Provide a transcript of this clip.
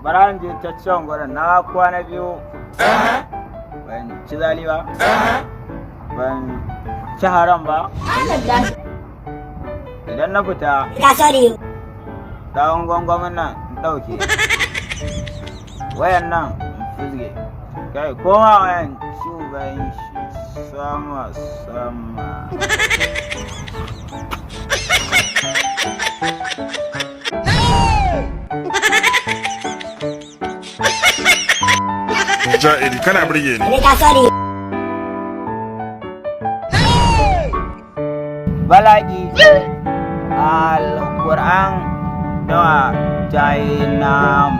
Baran je ta can gurin na kwana biyu ban ci zali ba, ban ci haram ba. Idan na fita ɗan gwangwamin nan in ɗauke, wayan nan in fizge, kai koma wayan shugaban shi sama. Ja'iri kana burge ni. Balagi Al-Quran dawa jainam.